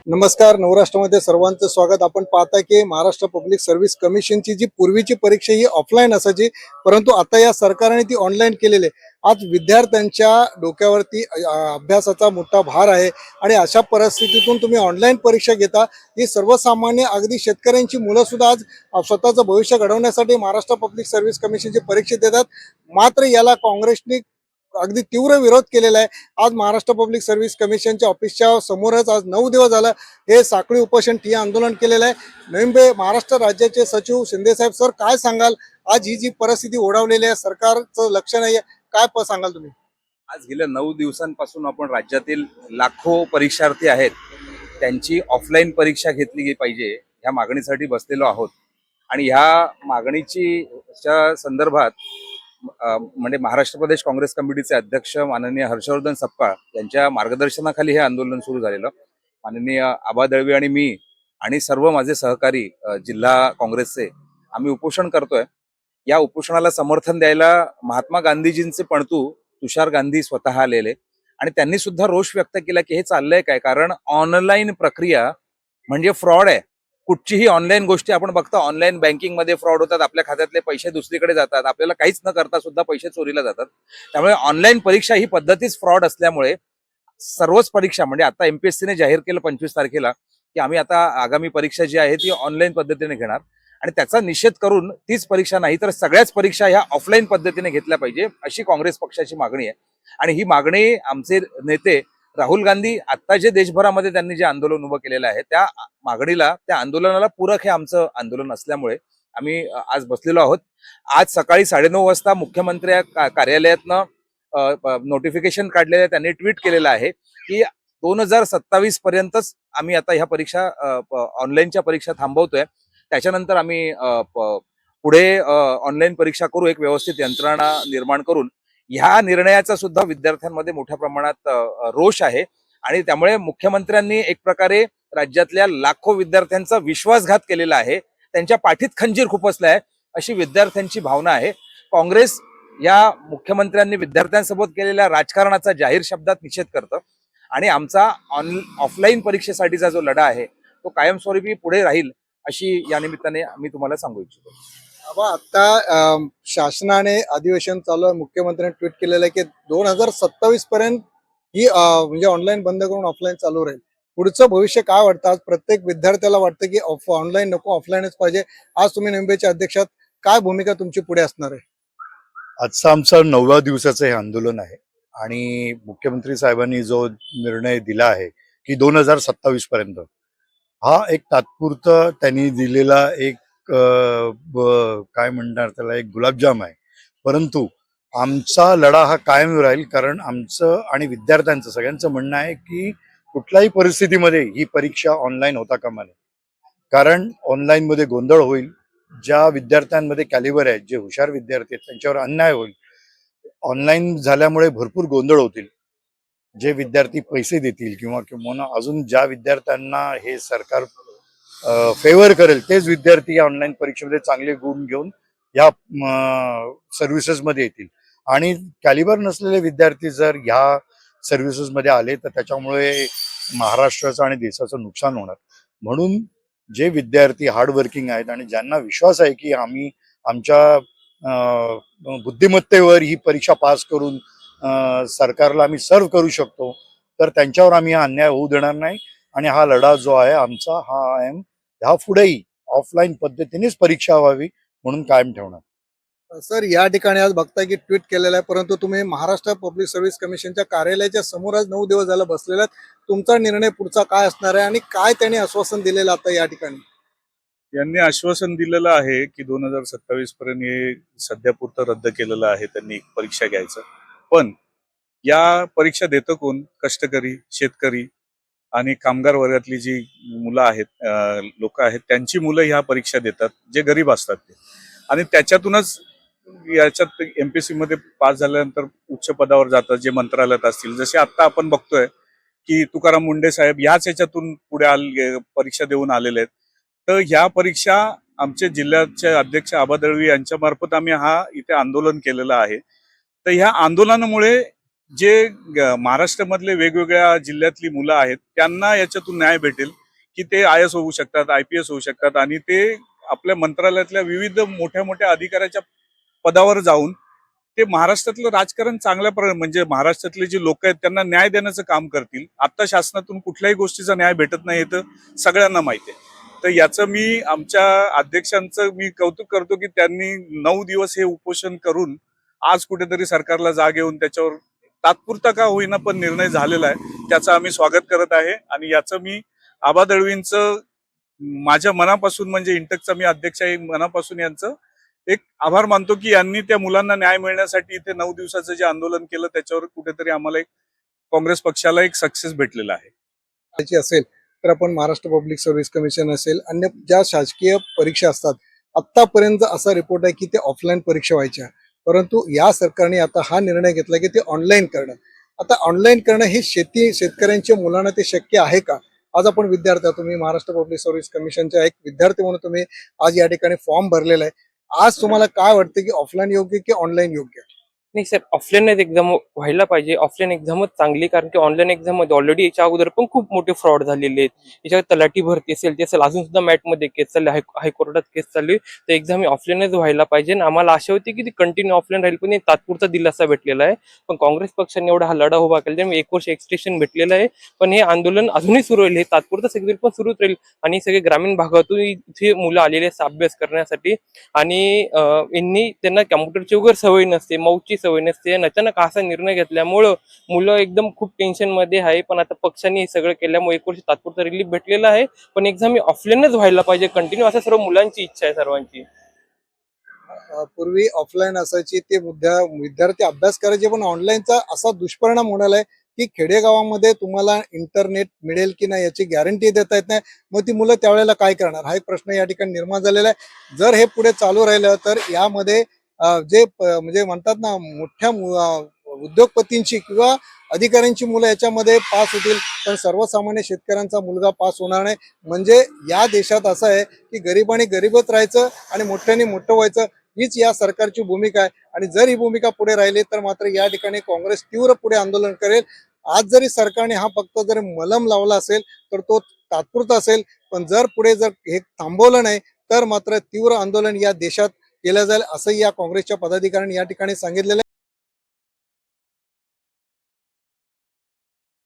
नमस्कार. नवराष्ट्रामध्ये सर्वांचं स्वागत. आपण पाहता की महाराष्ट्र पब्लिक सर्व्हिस कमिशनची जी पूर्वीची परीक्षा ही ऑफलाईन असायची, परंतु आता या सरकारने ती ऑनलाईन केलेली आहे. आज विद्यार्थ्यांच्या डोक्यावरती अभ्यासाचा मोठा भार आहे आणि अशा परिस्थितीतून तुम्ही ऑनलाईन परीक्षा घेता. ही सर्वसामान्य अगदी शेतकऱ्यांची मुलं सुद्धा आज स्वतःचं भविष्य घडवण्यासाठी महाराष्ट्र पब्लिक सर्व्हिस कमिशनची परीक्षा देतात. मात्र याला काँग्रेसने अगदी तीव्र विरोध केलेला आहे. आज महाराष्ट्र पब्लिक सर्व्हिस कमिशनच्या ऑफिसच्या समोरच आज 9 दिवस झालं हे साखळी उपोषण ठिय्या आंदोलन केलेलं आहे. नवी महाराष्ट्र राज्याचे सचिव शिंदे साहेब, सर काय सांगाल? आज ही जी परिस्थिती ओढावलेली आहे, सरकारचं लक्ष नाहीये, काय सांगाल तुम्ही? आज गेल्या 9 दिवसांपासून आपण राज्यातील लाखो परीक्षार्थी आहेत त्यांची ऑफलाईन परीक्षा घेतली पाहिजे ह्या मागणीसाठी बसलेलो आहोत. आणि ह्या मागणीच्या संदर्भात म्हणजे महाराष्ट्र प्रदेश काँग्रेस कमिटीचे अध्यक्ष माननीय हर्षवर्धन सपकाळ यांच्या मार्गदर्शनाखाली हे आंदोलन सुरू झालेलं. माननीय आबा दळवी आणि मी आणि सर्व माझे सहकारी जिल्हा काँग्रेसचे आम्ही उपोषण करतोय. या उपोषणाला समर्थन द्यायला महात्मा गांधीजींचे पणतू तुषार गांधी स्वतः आलेले आणि त्यांनी सुद्धा रोष व्यक्त केला की हे चाललंय काय, कारण ऑनलाईन प्रक्रिया म्हणजे फ्रॉड आहे. कुठचीही ऑनलाईन गोष्टी आपण बघतो, ऑनलाईन बँकिंग मध्ये फ्रॉड होतात, आपल्या खात्यातले पैसे दुसरीकडे जातात, आपल्याला काहीच न करता सुद्धा पैसे चोरीला जातात. त्यामुळे ऑनलाईन परीक्षा ही पद्धतीच फ्रॉड असल्यामुळे सर्वच परीक्षा म्हणजे आता एमपीएससीने जाहीर केलं 25 तारखेला की आम्ही आता आगामी परीक्षा जी आहे ती ऑनलाईन पद्धतीने घेणार आणि त्याचा निषेध करून तीच परीक्षा नाही तर सगळ्याच परीक्षा ह्या ऑफलाईन पद्धतीने घेतल्या पाहिजे अशी काँग्रेस पक्षाची मागणी आहे. आणि ही मागणी आमचे नेते राहुल गांधी आता जे देशभरामध्ये त्यांनी जे आंदोलन उभं केलेलं आहे त्या मागणीला, त्या आंदोलनाला पूरक हे आमचं आंदोलन असल्यामुळे आम्ही आज बसलेलो आहोत. आज सकाळी 9:30 वाजता मुख्यमंत्री कार्यालयातनं नोटिफिकेशन काढलेलं आहे. त्यांनी ट्विट केलेलं आहे की 2027 पर्यंतच आम्ही आता ह्या परीक्षा ऑनलाईनच्या परीक्षा थांबवतोय. त्याच्यानंतर आम्ही पुढे ऑनलाईन परीक्षा करू, एक व्यवस्थित यंत्रणा निर्माण करून. ह्या निर्णयाचा सुद्धा विद्यार्थ्यांमध्ये मोठ्या प्रमाणात रोष आहे आणि त्यामुळे मुख्यमंत्र्यांनी एक प्रकारे राज्यातल्या लाखो विद्यार्थ्यांचा विश्वासघात केलेला आहे, त्यांच्या पाठीत खंजीर खुपसलाय अशी विद्यार्थ्यांची भावना आहे. काँग्रेस या मुख्यमंत्र्यांनी विद्यार्थ्यांसोबत केलेल्या राजकारणाचा जाहीर शब्दात निषेध करतं आणि आमचा ऑफलाईन परीक्षेसाठीचा जो लढा आहे तो कायमस्वरूपी पुढे राहील अशी या निमित्ताने मी तुम्हाला सांगू इच्छितो. आता शासनाने अधिवेशन चालू आहे, मुख्यमंत्र्यांनी ट्विट केलेलं आहे की 2027 पर्यंत ही म्हणजे ऑनलाईन बंद करून ऑफलाईन चालू राहील. पुढचं भविष्य काय वाटतं? आज प्रत्येक विद्यार्थ्याला वाटतं की ऑनलाईन नको, ऑफलाईनच पाहिजे. आज तुम्ही निंबेच्या अध्यक्षात काय भूमिका तुमची पुढे असणार आहे? आजचा आमचा 9व्या दिवसाचं हे आंदोलन आहे आणि मुख्यमंत्री साहेबांनी जो निर्णय दिला आहे की 2027 पर्यंत, हा एक तात्पुरता त्यांनी दिलेला एक काय म्हणणार त्याला, एक गुलाबजाम आहे. परंतु आमचा लढा हा कायम राहील, कारण आमचं आणि विद्यार्थ्यांचं सगळ्यांचं म्हणणं आहे की कुठल्याही परिस्थितीमध्ये ही परीक्षा ऑनलाईन होता कामा नये. कारण ऑनलाईन मध्ये गोंधळ होईल, ज्या विद्यार्थ्यांमध्ये कॅलिबर आहे, जे हुशार विद्यार्थी आहेत त्यांच्यावर अन्याय होईल. ऑनलाईन झाल्यामुळे भरपूर गोंधळ होतील. जे विद्यार्थी पैसे देतील किंवा अजून ज्या विद्यार्थ्यांना हे सरकार फेवर करेल तेच विद्यार्थी या ऑनलाईन परीक्षेमध्ये चांगले गुण घेऊन या सर्व्हिसेसमध्ये येतील. आणि कॅलिबर नसलेले विद्यार्थी जर ह्या सर्व्हिसेसमध्ये आले तर त्याच्यामुळे महाराष्ट्राचं आणि देशाचं नुकसान होणार. म्हणून जे विद्यार्थी हार्डवर्किंग आहेत आणि ज्यांना विश्वास आहे की आम्ही आमच्या बुद्धिमत्तेवर ही परीक्षा पास करून सरकारला आम्ही सर्व्ह करू शकतो, तर त्यांच्यावर आम्ही हा अन्याय होऊ देणार नाही. आणि हा लढा जो आहे आमचा, हा ह्या पुढेही ऑफलाईन पद्धतीनेच परीक्षा व्हावी म्हणून कायम ठेवणार. सर, या ठिकाणी आज बघताय की ट्विट केलेलं आहे, परंतु तुम्ही महाराष्ट्र पब्लिक सर्व्हिस कमिशनच्या कार्यालयाच्या समोर आज 9 दिवस झालं बसलेला आहे. तुमचा निर्णय पुढचा काय असणार आहे आणि काय त्यांनी आश्वासन दिलेलं आता या ठिकाणी? यांनी आश्वासन दिलेलं आहे की 2027 पर्यंत हे सध्या पुरतं रद्द केलेलं आहे त्यांनी परीक्षा घ्यायचं. पण या परीक्षा देतं कोण? कष्टकरी, शेतकरी आणि कामगार वर्गातली जी मुलं आहेत, लोक आहेत, त्यांची मुलं ह्या परीक्षा देतात जे गरीब असतात ते. आणि त्याच्यातूनच याच्यात एमपीएससी मध्ये पास झाल्यानंतर उच्च पदावर जातात, जे मंत्रालयात असतील. जसे आता आपण बघतोय की तुकाराम मुंडे साहेब ह्याच याच्यातून पुढे परीक्षा देऊन आलेले आहेत. तर ह्या परीक्षा आमचे जिल्ह्याचे अध्यक्ष आबा दळवी यांच्या मार्फत आम्ही हा इथे आंदोलन केलेलं आहे. तर ह्या आंदोलनामुळे जे महाराष्ट्रामधले वेगवेगळ्या जिल्ह्यातली मुलं आहेत त्यांना याच्यातून न्याय भेटेल की ते IAS होऊ शकतात, IPS होऊ शकतात आणि ते आपल्या मंत्रालयातल्या विविध मोठ्या मोठ्या अधिकाऱ्याच्या पदावर जाऊन ते महाराष्ट्रातलं राजकारण म्हणजे महाराष्ट्रातले जे लोक आहेत त्यांना न्याय देण्याचं काम करतील. आता शासनातून कुठल्याही गोष्टीचा न्याय भेटत नाही हे तर सगळ्यांना माहिती आहे. तर याचं मी आमच्या अध्यक्षांचं मी कौतुक करतो की त्यांनी 9 दिवस हे उपोषण करून आज कुठेतरी सरकारला जाग येऊन त्याच्यावर तात्पुरता का होईना पण निर्णय झालेला आहे, त्याचं आम्ही स्वागत करत आहे. आणि याचं मी आबा दळवींचं माझ्या मनापासून म्हणजे इंटकचा मी अध्यक्ष आहे मनापासून यांचं एक आभार मानतो की यांनी त्या मुलांना न्याय मिळण्यासाठी इथे 9 दिवसाचं जे आंदोलन केलं त्याच्यावर कुठेतरी आम्हाला एक काँग्रेस पक्षाला एक सक्सेस भेटलेला आहे. त्याची असेल तर आपण महाराष्ट्र पब्लिक सर्व्हिस कमिशन असेल, अन्य ज्या शासकीय परीक्षा असतात, आतापर्यंत असा रिपोर्ट आहे की ते ऑफलाईन परीक्षा व्हायच्या, परंतु या सरकारने आता हा निर्णय घेतला की ते ऑनलाईन करणं. आता ऑनलाईन करणं हे शेतकऱ्यांच्या मुलांना ते शक्य आहे का? आज आपण विद्यार्थी, तुम्ही महाराष्ट्र पब्लिक सर्व्हिस कमिशनच्या एक विद्यार्थी म्हणून तुम्ही आज या ठिकाणी फॉर्म भरलेला आहे. आज तुम्हाला काय वाटतं की ऑफलाईन योग्य की ऑनलाईन योग्य? नाही सर, ऑफलाईनच एक्झाम व्हायला पाहिजे. ऑफलाईन एक्झामच चांगली, कारण की ऑनलाईन एक्झाम मध्ये ऑलरेडी याच्या अगोदर पण खूप मोठे फ्रॉड झालेले आहेत. याच्यात तलाठी भरती असेल ते असेल, अजून सुद्धा मॅटमध्ये केस चालली, हायकोर्टात केस चालली. तर एक्झाम ही ऑफलाईनच व्हायला पाहिजे. आणि आम्हाला आशा होती की ती कंटिन्यू ऑफलाईन राहील, पण तात्पुरता दिलासा भेटलेला आहे. पण काँग्रेस पक्षाने एवढा हा लढा उभा केला, त्यामुळे 1 वर्ष एक्सटेन्शन भेटलेलं आहे. पण हे आंदोलन अजूनही सुरू राहील, हे तात्पुरता सगळी पण सुरूच राहील. आणि सगळे ग्रामीण भागातून इथे मुलं आलेले आहेत अभ्यास करण्यासाठी. आणि त्यांना कॅम्प्युटरची वगैरे सवय नसते, माऊची सवय नसते. अचानक असा निर्णय घेतल्यामुळं मुलं एकदम खूप टेन्शन मध्ये आहे. पण आता पक्षांनी हे सगळं केल्यामुळे 1 वर्ष तात्पुरता रिलीफ भेटलेला आहे. पण एक्झाम ही ऑफलाईनच व्हायला पाहिजे कंटिन्यू, असं सर्व मुलांची इच्छा आहे सर्वांची. पूर्वी ऑफलाईन असायची, ते विद्यार्थी अभ्यास करायचे, पण ऑनलाईनचा असा दुष्परिणाम होणार आहे की खेडेगावामध्ये तुम्हाला इंटरनेट मिळेल की नाही याची गॅरंटी देता येत नाही. मग ती मुलं त्यावेळेला काय करणार, हा एक प्रश्न या ठिकाणी निर्माण झालेला आहे. जर हे पुढे चालू राहिलं तर यामध्ये म्हणजे म्हणतात ना, मोठ्या उद्योगपतींची किंवा अधिकाऱ्यांची मुलं याच्यामध्ये पास होतील, पण सर्वसामान्य शेतकऱ्यांचा मुलगा पास होणार नाही. म्हणजे या देशात असं आहे की गरिबांनी गरीबच राहायचं आणि मोठ्याने मोठं व्हायचं, हीच या सरकारची भूमिका आहे. आणि जर ही भूमिका पुढे राहिली तर मात्र या ठिकाणी काँग्रेस तीव्र पुढे आंदोलन करेल. आज जरी सरकारने हा फक्त जर मलम लावला असेल तर तो तात्पुरता असेल, पण जर पुढे जर हे थांबवलं नाही तर मात्र तीव्र आंदोलन या देशात केलं जाईल, असंही या काँग्रेसच्या पदाधिकाऱ्यांनी या ठिकाणी सांगितलेलं आहे.